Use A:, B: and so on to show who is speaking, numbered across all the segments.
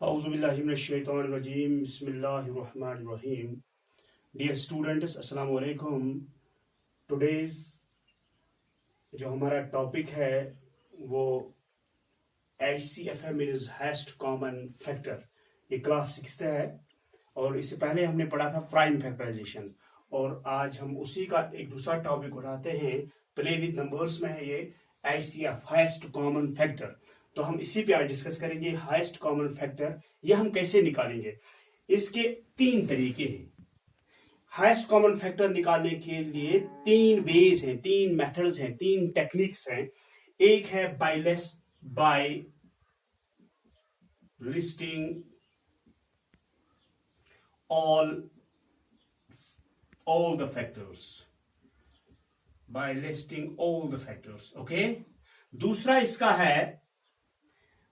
A: औज़ुबिल्लाहिमिनश्शैतानिर्रजीम बिस्मिल्लाहिर्रहमानिर्रहीम. Dear students, अस्सलाम वालेकुम. टुडेज जो हमारा टॉपिक है वो HCFM is highest common factor. ये क्लास 6 है और इससे पहले हमने पढ़ा था प्राइम फैक्टराइजेशन और आज हम उसी का एक दूसरा टॉपिक उठाते हैं. प्ले विद नंबर्स में है ये HCF हाईएस्ट कॉमन फैक्टर. तो हम इसी पे आज डिस्कस करेंगे हाईएस्ट कॉमन फैक्टर. ये हम कैसे निकालेंगे, इसके 3 तरीके हैं. हाईएस्ट कॉमन फैक्टर निकालने के लिए 3 वेज हैं, 3 मेथड्स हैं, 3 टेक्निक्स हैं. एक है by listing all the factors, by listing all the factors. Okay. दूसरा इसका है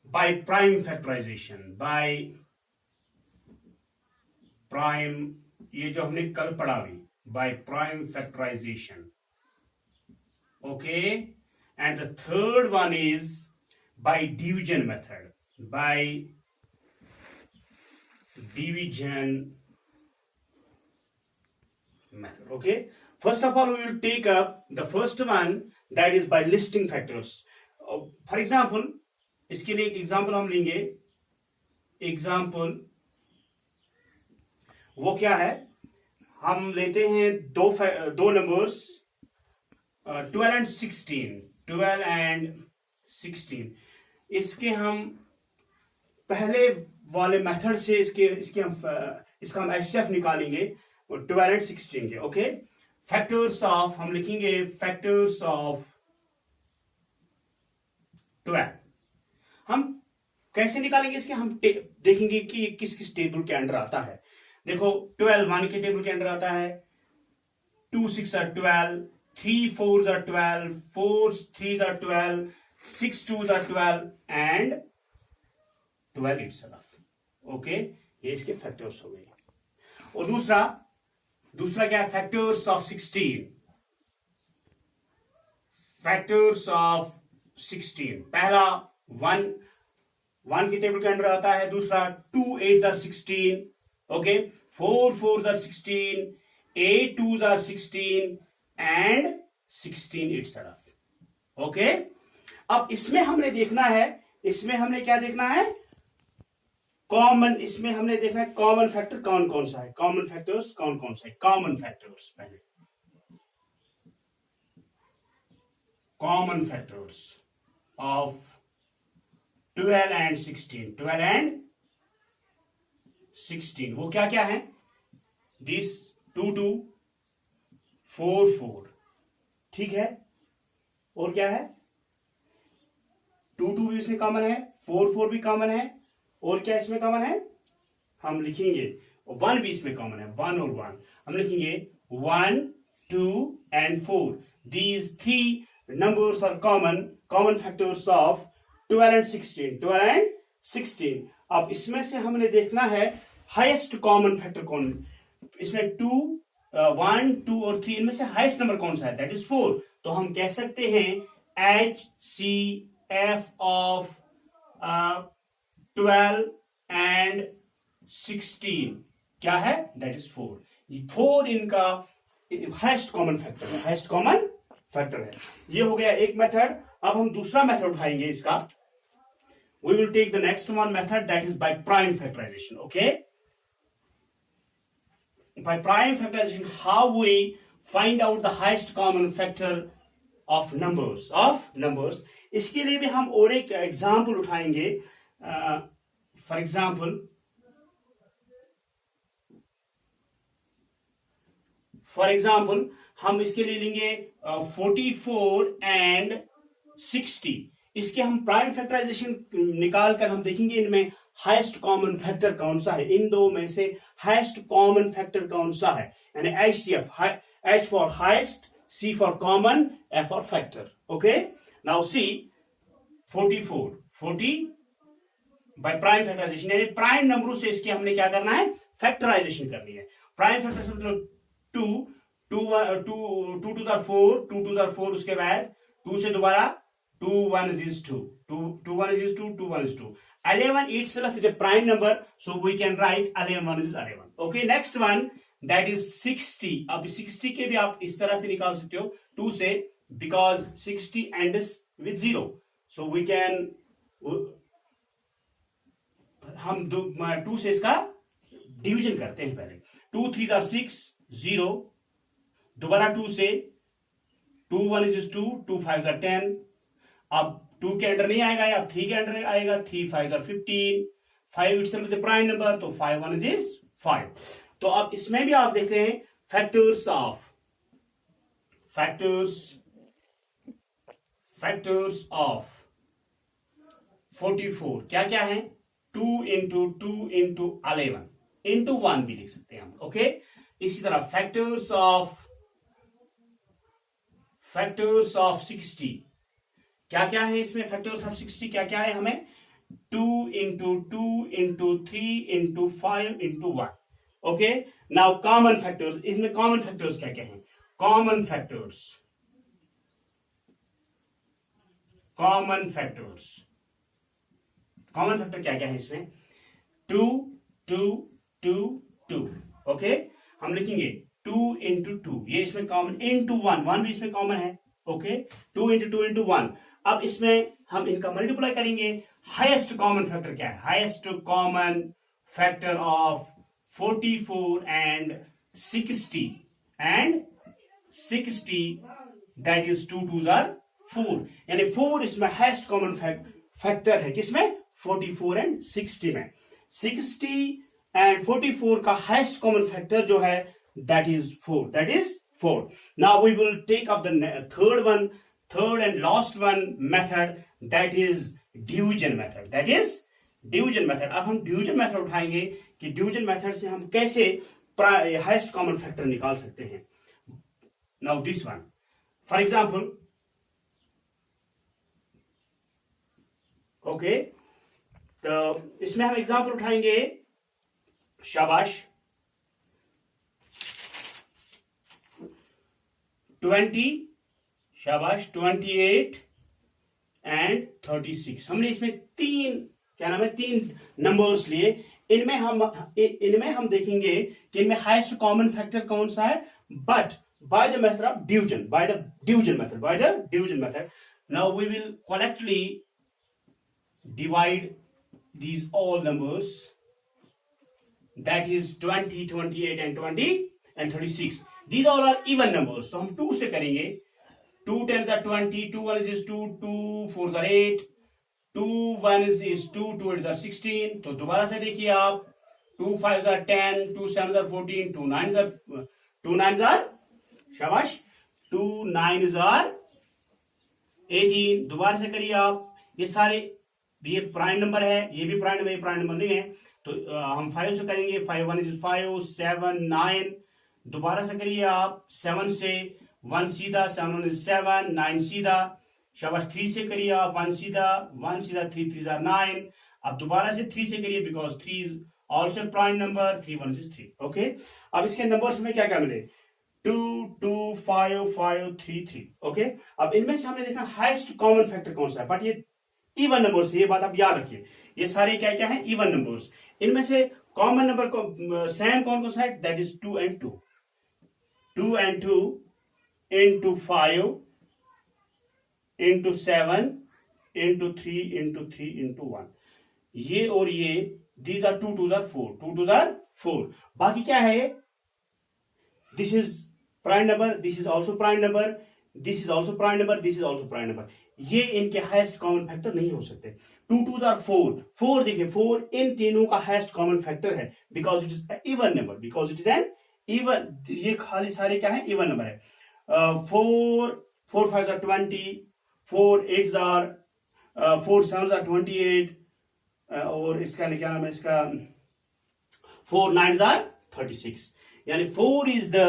A: by prime factorization. By prime, ये जो हमने कल पढ़ा भी, by prime factorization. Okay. And the third one is by division method. By division method. Okay, first of all we will take up the first one, that is by listing factors. For example, इसके लिए एक example हम लेंगे. Example वो क्या है, हम लेते हैं दो नंबर्स 12 and 16. 12 and 16. इसके हम पहले वाले मेथड से इसका हम HCF निकालेंगे 12 and 16 के. ओके. फैक्टर्स ऑफ, हम लिखेंगे फैक्टर्स ऑफ 12. हम कैसे निकालेंगे इसके, हम देखेंगे कि किस किस टेबल के अंडर आता है. देखो, 12 1 के टेबल के अंडर आता है. 2 6 are 12, 3 4s are 12, 4 3s are 12, 6 2s are 12 and 12 itself. Okay, ये इसके फैक्टर्स हो गए. और दूसरा क्या है, फैक्टर्स ऑफ 16. फैक्टर्स ऑफ 16, पहला 1 के टेबल के अंडर आता है. दूसरा 2 8s are 16. Okay. 4 4s are 16, 8 2s are 16 and 16 itself. Okay. अब इसमें हमने क्या देखना है, कॉमन. इसमें हमने देखना है कॉमन फैक्टर कौन कौन सा है, कॉमन फैक्टर्स कौन कौन सा है. कॉमन फैक्टर्स पहले, common factors of 12 and 16. 12 and 16 वो क्या क्या है, दिस 2 2 4 4. ठीक है. और क्या है, 2 2 भी इसमें कॉमन है, 4 4 भी कॉमन है. और क्या इसमें कॉमन है, हम लिखेंगे 1 भी इसमें कॉमन है. 1 और 1 हम लिखेंगे 1 2 and 4. These 3 numbers are common factors of 12 and 16. 12 and 16. अब इसमें से हमने देखना है हाईएस्ट कॉमन फैक्टर कौन. इसमें 1 2 और 3, इनमें से हाईएस्ट नंबर कौन सा है, दैट इज 4. तो हम कह सकते हैं HCF ऑफ 12 and 16 क्या है, दैट इज 4. 4 इनका हाईएस्ट कॉमन फैक्टर है, हाईएस्ट कॉमन फैक्टर है. ये हो गया एक मेथड. अब हम दूसरा मेथड उठाएंगे इसका. We will take the next one method, that is by prime factorization. Okay. By prime factorization, how we find out the highest common factor of numbers. इसके लिए भी हम और एक एग्जाम्पल उठाएंगे. फॉर एग्जाम्पल हम इसके लिए लेंगे 44 and 60. इसके हम प्राइम फैक्टराइजेशन निकालकर हम देखेंगे इनमें हाईएस्ट कॉमन फैक्टर कौन सा है, इन दो में से हाईएस्ट कॉमन फैक्टर कौन सा है. यानी HCF, H for highest, C for common, F for factor. Okay. Now see 40 by prime factorization, यानी प्राइम नंबरों से इसकी हमने क्या करना है, फैक्टराइजेशन करनी है. प्राइम फैक्टराइजेशन मतलब 2 2 2 4, 2 2 4. उसके बाद 2 से दोबारा 2 1 is 2, 2 1 is 2, 2 1 is 2. 11 itself is a prime number, so we can write 11 is 11. Okay, next one that is 60. अब 60 के भी आप इस तरह से निकाल सकते हो 2 से, because 60 ends with 0, so we can हम 2 से इसका डिवीजन करते हैं पहले. 2 3 are 6, 0. दोबारा 2 से 2 1 is 2, 2 5 are 10. अब 2 के अंडर नहीं आएगा, या 3 के अंडर आएगा. 3 5 are 15. 5 itself is a prime number, तो 5 1 is 5. तो अब इसमें भी आप देखते हैं factors of 44 क्या क्या है. 2 into 2 into 11 into 1 भी लिख सकते हैं हम. ओके, इसी तरह factors of 60 क्या क्या है इसमें. फैक्टर्स ऑफ 60 क्या क्या है हमें. 2 into 2 into 3 into 5 into 1. Okay, now common factors. इसमें कॉमन फैक्टर्स क्या क्या है. कॉमन फैक्टर क्या क्या है इसमें. 2 2 2 2. ओके, हम लिखेंगे 2 into 2, ये इसमें कॉमन, into 1 भी इसमें कॉमन है. Okay, 2 into 2 into 1. अब इसमें हम इनका मल्टीप्लाई करेंगे. हाईएस्ट कॉमन फैक्टर क्या है. Highest common factor of 44 and 60 that is 2 2s are 4, यानी 4 इसमें हाईएस्ट कॉमन फैक्टर है किसमें. 44 and 60 में. 60 and 44 का हाईएस्ट कॉमन फैक्टर जो है that is 4. Now we will take up the third and last one method, that is division method. अब हम डिवीजन मेथड उठाएंगे कि डिवीजन मेथड से हम कैसे हाईएस्ट कॉमन फैक्टर निकाल सकते हैं. Now this one, for example. Okay, तो इसमें हम एग्जांपल उठाएंगे. शाबाश. 20, शाबाश, 28 and 36. हमने इसमें तीन नंबर्स लिए. इनमें हम देखेंगे कि इनमें हाईएस्ट कॉमन फैक्टर कौन सा है. But by the method of division, by the division method. Now we will collectly divide these all numbers, that is 20 28 and 20 and 36. These all are even numbers, so हम 2 से करेंगे. 2 10s are 20, 2 1s is 2, 2 4s are 8, 2 1s is 2, 2 8s are 16. तो दोबारा से देखिए आप. 2 5s are 10, 2 7s are 14, 2 9s are शाबाश, 2 9s are 18. दोबारा से करिए आप. ये सारे, ये प्राइम नंबर है, ये भी प्राइम नंबर, ये प्राइम नंबर नहीं है, तो हम 5 से करेंगे. 5 1 is 5, 7 9. दोबारा से करिए आप. 7 से 1 सीधा, 7 1 is 7, 9 सीधा. शाबाश. 3 से करिए आप. 1 सीधा, 3 3s are 9. अब दोबारा से 3 से करिए, because 3 is also prime number. 3 1 is 3. Okay, अब इसके नंबर्स में क्या क्या मिले. 2 2 5 5 3 3. ओके, अब इनमें से हमने देखना हाईएस्ट कॉमन फैक्टर कौन सा है. बट ये इवन नंबर्स, ये बात आप याद रखिए. ये सारे क्या क्या है, इवन नंबर्स. इनमें से कॉमन नंबर को सेम कौन सा है, that is 2 and 2. 2 and 2 into 5 into 7 into 3 into 3 into 1. ये और ये, these are 2 2s are 4, 2 2s are 4. बाकी क्या है, this is prime number, this is also prime number, this is also prime number, this is also prime number. ये इनके highest common factor नहीं हो सकते. 2 2s are 4. 4 देखिए, 4 इन तीनों का हाईएस्ट कॉमन फैक्टर है, because it is even number, because it is an even. ये खाली सारे क्या है, इवन नंबर है. 4 5s are 20, 4 8s are 4 7s are 28, और इसका क्या नाम है, इसका 4 9s are 36. यानी 4 is the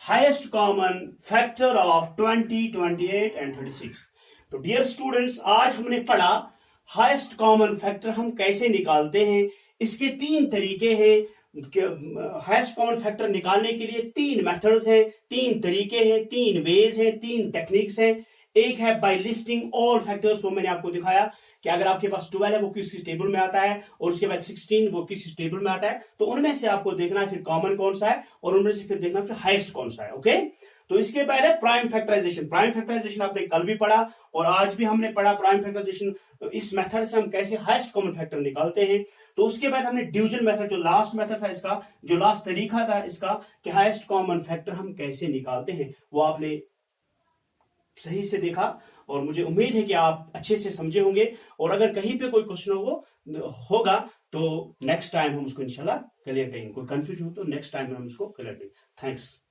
A: highest common factor of 20, 28 and 36. तो डियर स्टूडेंट्स, आज हमने पढ़ा हाईएस्ट कॉमन फैक्टर हम कैसे निकालते हैं. इसके 3 तरीके हैं. हाईएस्ट कॉमन फैक्टर निकालने के लिए 3 मेथड्स हैं, 3 तरीके हैं, 3 वेज हैं, 3 टेक्निक्स हैं. एक है बाय लिस्टिंग ऑल फैक्टर्स, वो मैंने आपको दिखाया. कि अगर आपके पास 12 है वो किस टेबल में आता है और उसके बाद 16 वो किस टेबल में आता है, तो उनमें से आपको देखना है फिर कॉमन कौन सा है और उनमें से फिर देखना फिर हाईएस्ट कौन सा है। ओके, तो इसके बाद है प्राइम फैक्टराइजेशन। प्राइम फैक्टराइजेशन आपने कल भी पढ़ा और आज भी हमने पढ़ा प्राइम फैक्टराइजेशन, इस मेथड से हम कैसे हाईएस्ट कॉमन फैक्टर निकालते हैं। तो उसके बाद हमने डिवीजन मेथड, जो लास्ट मेथड था इसका, जो लास्ट तरीका था इसका कि हाईएस्ट कॉमन फैक्टर हम कैसे निकालते हैं, वो आपने सही से देखा और मुझे उम्मीद है कि आप अच्छे से समझे होंगे। और अगर कहीं पे कोई क्वेश्चन होगा तो नेक्स्ट टाइम हम उसको इंशाल्लाह क्लियर करेंगे। कोई कंफ्यूजन हो तो नेक्स्ट टाइम हम उसको क्लियर करेंगे। थैंक्स।